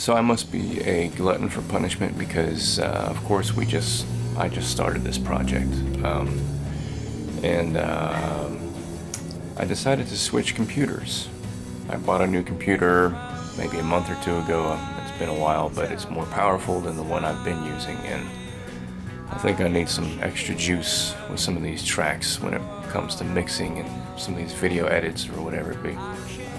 So I must be a glutton for punishment because, of course, I just started this project, and I decided to switch computers. I bought a new computer maybe a month or two ago. It's been a while, but it's more powerful than the one I've been using, and I think I need some extra juice with some of these tracks when it comes to mixing and some of these video edits or whatever it be.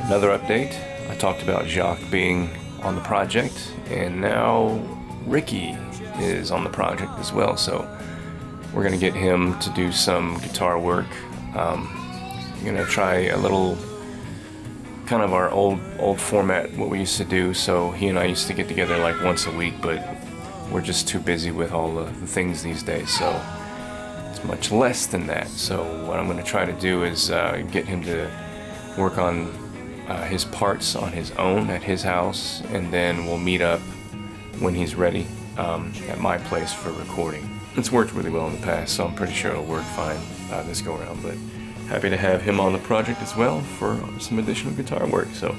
Another update, I talked about Jacques being on the project, and now Ricky is on the project as well, so we're gonna get him to do some guitar work. I'm gonna try a little kind of our old format, what we used to do. So he and I used to get together like once a week, but we're just too busy with all the things these days, so it's much less than that. So what I'm going to try to do is get him to work on his parts on his own at his house, and then we'll meet up when he's ready at my place for recording. It's worked really well in the past, so I'm pretty sure it'll work fine this go around, but happy to have him on the project as well for some additional guitar work. So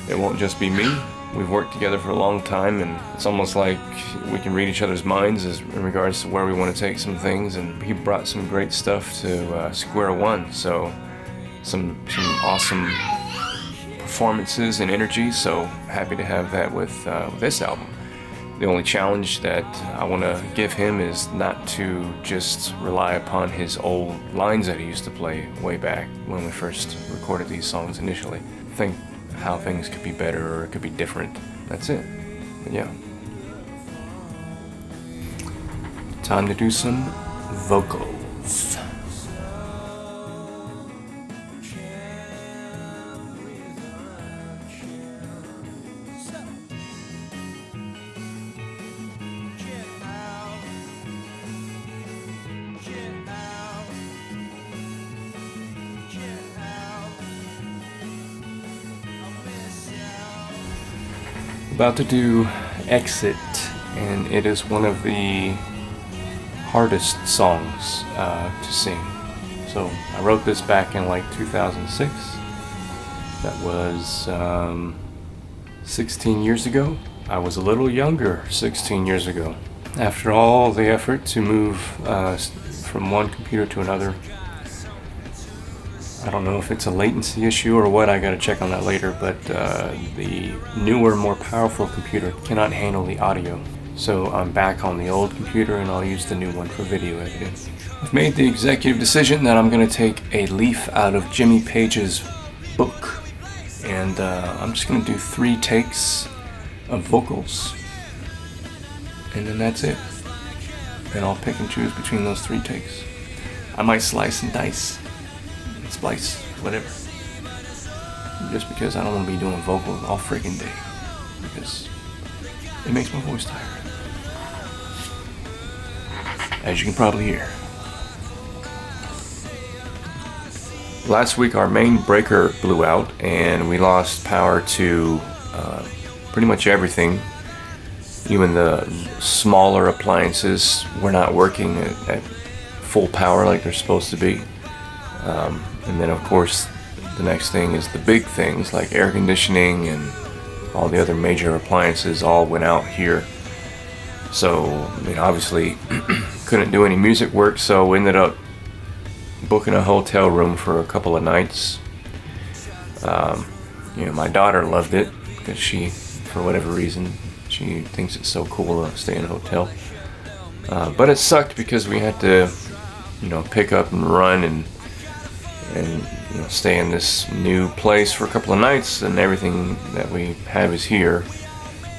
it won't just be me. We've worked together for a long time, and it's almost like we can read each other's minds in regards to where we want to take some things, and he brought some great stuff to square one. So some awesome performances and energy, so happy to have that with this album. The only challenge that I want to give him is not to just rely upon his old lines that he used to play way back when we first recorded these songs initially. Think how things could be better or it could be different. That's it. But yeah. Time to do some vocals. About to do Exit, and it is one of the hardest songs to sing. So I wrote this back in like 2006. That was 16 years ago. I was a little younger 16 years ago. After all the effort to move from one computer to another, I don't know if it's a latency issue or what, I gotta check on that later, but the newer, more powerful computer cannot handle the audio. So I'm back on the old computer and I'll use the new one for video editing. I've made the executive decision that I'm gonna take a leaf out of Jimmy Page's book, and I'm just gonna do 3 takes of vocals, and then that's it. And I'll pick and choose between those 3 takes. I might slice and dice. Splice, whatever. Just because I don't want to be doing vocals all freaking day, because it makes my voice tired, as you can probably hear. Last week our main breaker blew out and we lost power to pretty much everything. Even the smaller appliances were not working at full power like they're supposed to be. And then of course the next thing is the big things like air conditioning and all the other major appliances all went out here. So obviously couldn't do any music work, so we ended up booking a hotel room for a couple of nights. My daughter loved it because she, for whatever reason, she thinks it's so cool to stay in a hotel. But it sucked because we had to pick up and run and stay in this new place for a couple of nights, and everything that we have is here.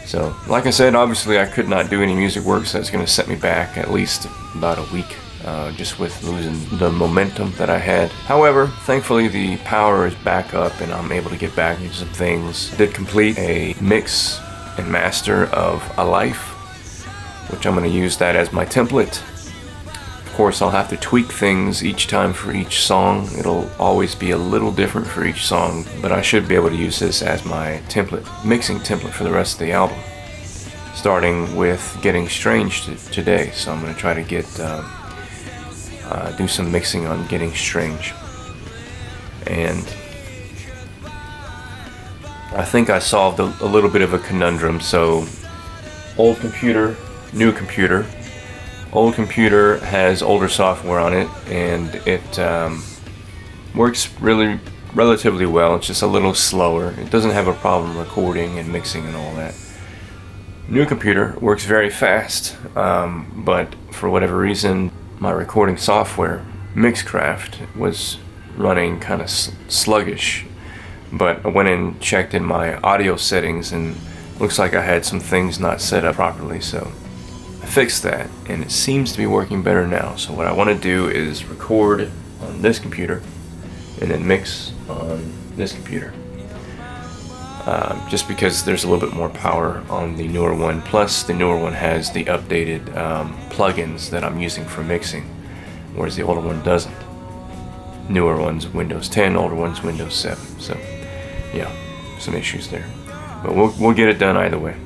So like I said, obviously I could not do any music work, so that's going to set me back at least about a week, just with losing the momentum that I had. However, thankfully the power is back up and I'm able to get back into some things. Did complete a mix and master of A Life, which I'm going to use that as my template. Of course, I'll have to tweak things each time for each song. It'll always be a little different for each song, but I should be able to use this as my template, mixing template for the rest of the album. Starting with Getting Strange today, so I'm going to try to get do some mixing on Getting Strange. And I think I solved a little bit of a conundrum. So, old computer, new computer. Old computer has older software on it, and it works relatively well. It's just a little slower. It doesn't have a problem recording and mixing and all that. New computer works very fast, but for whatever reason, my recording software, Mixcraft, was running kind of sluggish. But I went and checked in my audio settings, and looks like I had some things not set up properly, so I fixed that, and it seems to be working better now. So what I want to do is record on this computer and then mix on this computer. Just because there's a little bit more power on the newer one, plus the newer one has the updated plugins that I'm using for mixing, whereas the older one doesn't. Newer one's Windows 10, older one's Windows 7, so yeah, some issues there. But we'll get it done either way.